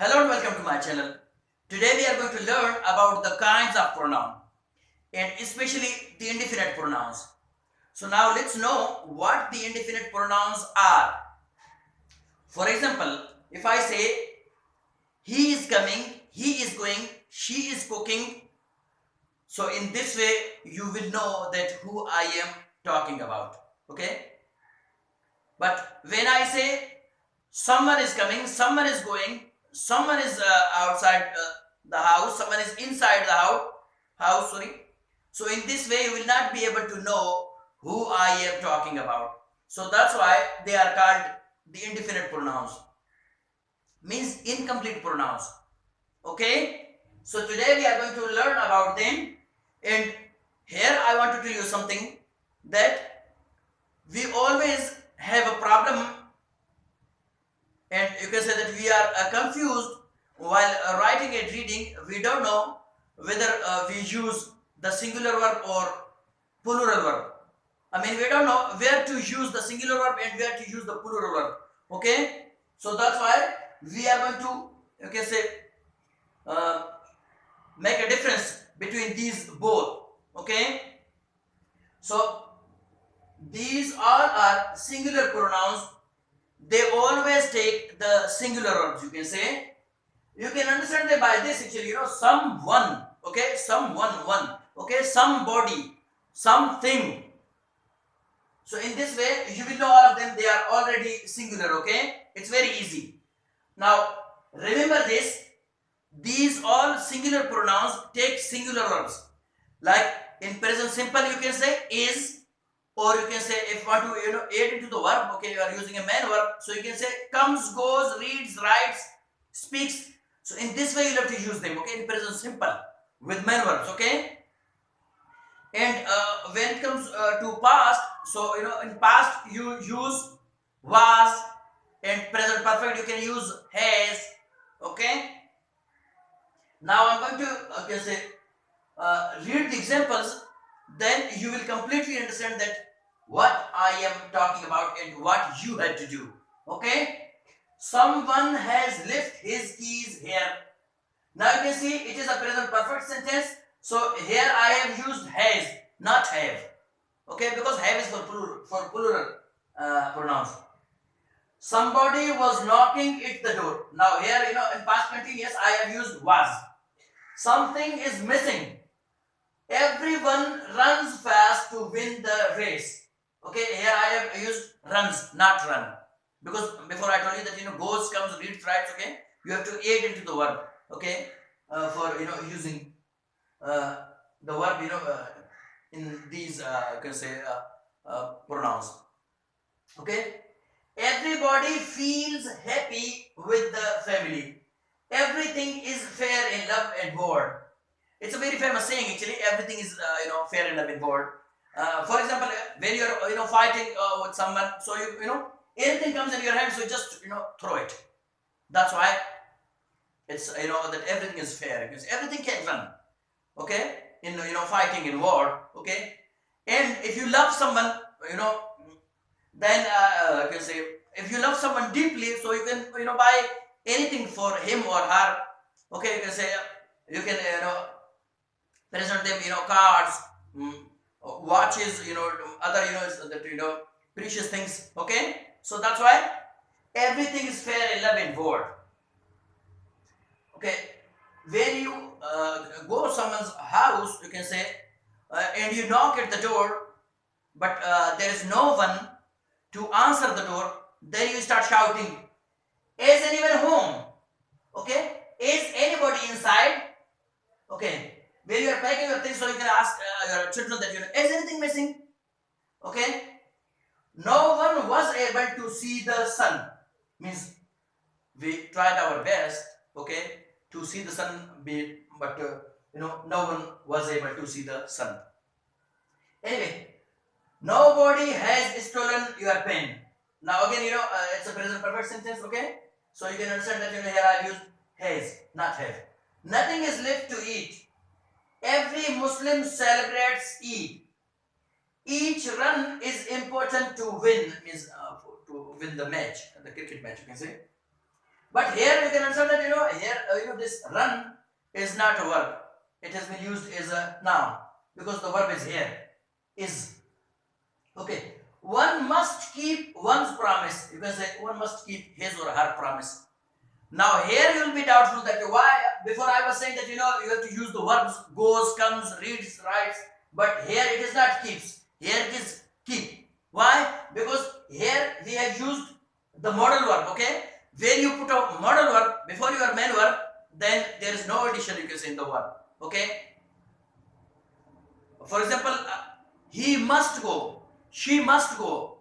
Hello and welcome to my channel. Today we are going to learn about the kinds of pronoun and especially the indefinite pronouns. So now let's know what the indefinite pronouns are. For example, if I say he is coming, he is going, she is cooking, so in this way you will know that who I am talking about. Okay? But when I say someone is coming, someone is going, someone is outside the house, someone is inside the house, sorry. So in this way you will not be able to know who I am talking about. So that's why they are called the indefinite pronouns, means incomplete pronouns. Okay, so today we are going to learn about them, and here I want to tell you something, that we always have a problem, and you can say that we are confused while writing and reading. We don't know whether we use the singular verb or plural verb. I mean, we don't know where to use the singular verb and where to use the plural verb. Okay, so that's why we are going to, you can say, uh, make a difference between these both. Okay, so these all are singular pronouns. They always take the singular verbs, you can say. You can understand that by this actually, someone, okay, someone, one, okay, somebody, something. So in this way, you will know all of them, they are already singular, okay. It's very easy. Now, remember this, these all singular pronouns take singular verbs. Like in present simple, you can say is, or you can say, if you want to add into the verb, okay, you are using a main verb, so you can say comes, goes, reads, writes, speaks. So in this way you have to use them, okay, in present simple with main verbs, okay. And when it comes to past, so in past you use was, and present perfect you can use has, okay. Now I'm going to say read the examples, then you will completely understand that what I am talking about and what you had to do. Okay? Someone has left his keys here. Now you can see it is a present perfect sentence. So here I have used has, not have. Okay? Because have is for plural pronouns. Somebody was knocking at the door. Now here, in past continuous I have used was. Something is missing. Everyone runs fast to win the race. Okay, here I have used runs, not run. Because before I told you that, goes, comes, reads, writes, okay. You have to add into the verb, okay, for, using the verb, in these, you can say, pronouns. Okay. Everybody feels happy with the family. Everything is fair in love and war. It's a very famous saying actually. Everything is fair in love and war. For example, when you're fighting with someone, so anything comes in your hand, so just throw it. That's why it's that everything is fair, because everything can run. Okay, in fighting in war. Okay, and if you love someone, then you can say, if you love someone deeply, so you can buy anything for him or her. Okay, you can say, you can present them cards, watches, other that precious things. Okay, so that's why everything is fair in love and war. Okay, when you go to someone's house, you can say, and you knock at the door, but there is no one to answer the door, then you start shouting, is anyone home? Okay, is anybody inside? Okay, when you are packing your things, so you can ask your children that, is anything missing? Okay, no one was able to see the sun, means we tried our best, okay, to see the sun, but no one was able to see the sun. Anyway, nobody has stolen your pen. Now again, it's a present perfect sentence, okay? So you can understand that here I used has, not have. Nothing is left to eat. Every Muslim celebrates Eid. Each run is important to win, means to win the match, the cricket match, you can say. But here you can understand that here this run is not a verb. It has been used as a noun because the verb is here. Is. Okay. One must keep one's promise. You can say one must keep his or her promise. Now here you will be doubtful that why. Before I was saying that you have to use the verbs goes, comes, reads, writes. But here it is not keeps. Here it is keep. Why? Because here we have used the modal verb. Okay. When you put a modal verb before your main verb, then there is no addition you can say in the verb. Okay. For example, he must go, she must go.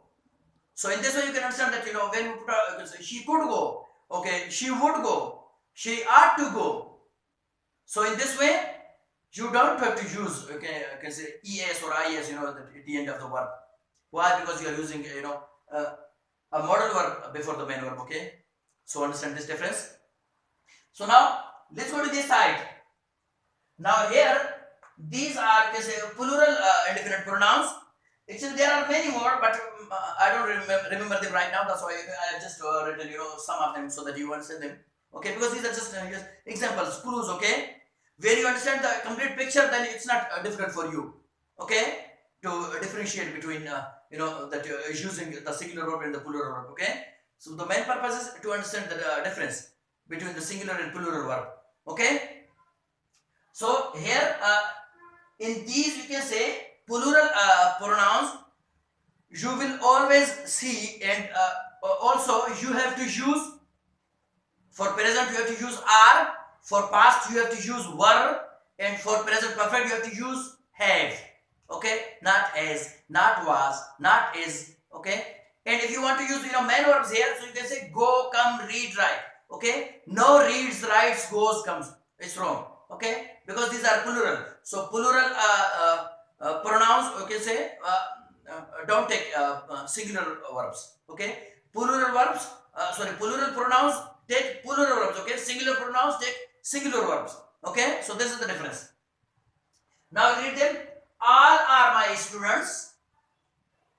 So in this way you can understand that when you put you can say she could go, okay, she would go, she ought to go. So in this way you don't have to use you can say es or is at the end of the verb. Why? Because you are using a modal verb before the main verb. Okay, so understand this difference. So now let's go to this side. Now here these are plural indefinite pronouns. Actually, there are many more, but I don't remember them right now. That's why I have just written some of them so that you understand them. Okay, because these are just examples, clues. Okay, when you understand the complete picture, then it's not difficult for you. Okay, to differentiate between that you're using the singular verb and the plural verb. Okay, so the main purpose is to understand the difference between the singular and plural verb. Okay, so here in these you can say plural pronouns you will always see, and also you have to use, for present you have to use are, for past you have to use were, and for present perfect you have to use have. Okay, not as, not was, not is. Okay, and if you want to use main verbs here, so you can say go, come, read, write. Okay, no reads, writes, goes, comes. It's wrong. Okay, because these are plural. So plural pronouns, okay, say don't take singular verbs. Okay, plural verbs, plural pronouns take plural verbs. Okay, singular pronouns take singular verbs. Okay, so this is the difference. Now read them. All are my students.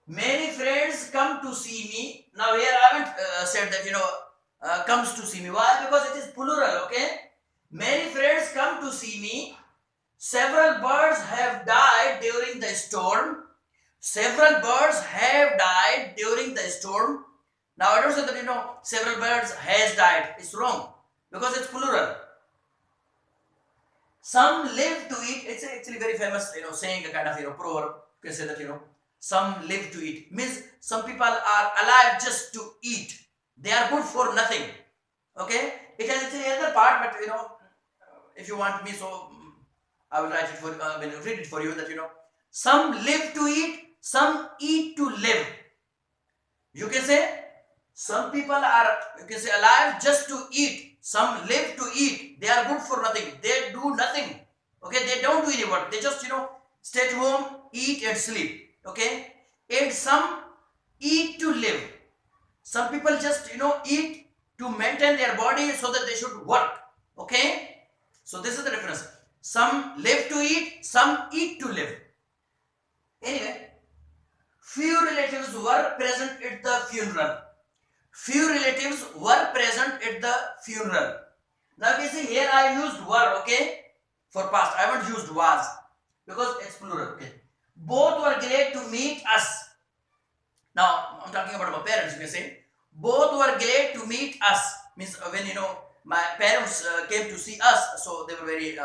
Many friends come to see me. Now here I haven't said that comes to see me. Why? Because it is plural. Okay, many friends come to see me. Several birds have died during the storm. Several birds have died during the storm. Now I don't say that several birds has died. It's wrong because it's plural. Some live to eat. It's actually very famous saying, a kind of proverb. You can say that some live to eat. Means some people are alive just to eat. They are good for nothing. Okay. It has actually another part, but if you want me, so I will write it for read it for you that some live to eat, some eat to live. You can say some people are alive just to eat. Some live to eat. They are good for nothing. They do nothing. Okay, they don't do any work. They just stay at home, eat and sleep. Okay, and some eat to live. Some people just eat to maintain their body so that they should work. Okay, so this is the difference. Some live to eat, some eat to live. Anyway, few relatives were present at the funeral. Few relatives were present at the funeral. Now you see here I used were, okay, for past. I haven't used was because it's plural. Okay, both were glad to meet us. Now I'm talking about my parents. You can say both were glad to meet us. Means when my parents came to see us, so they were very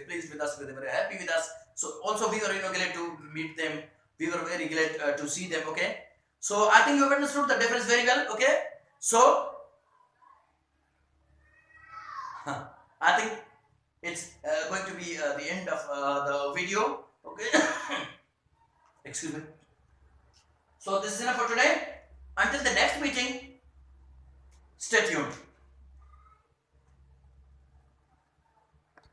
pleased with us. They were very happy with us. So also we were glad to meet them. We were very glad to see them. Okay, so I think you have understood the difference very well. Okay, so I think it's going to be the end of the video. Okay, excuse me. So this is enough for today. Until the next meeting, stay tuned.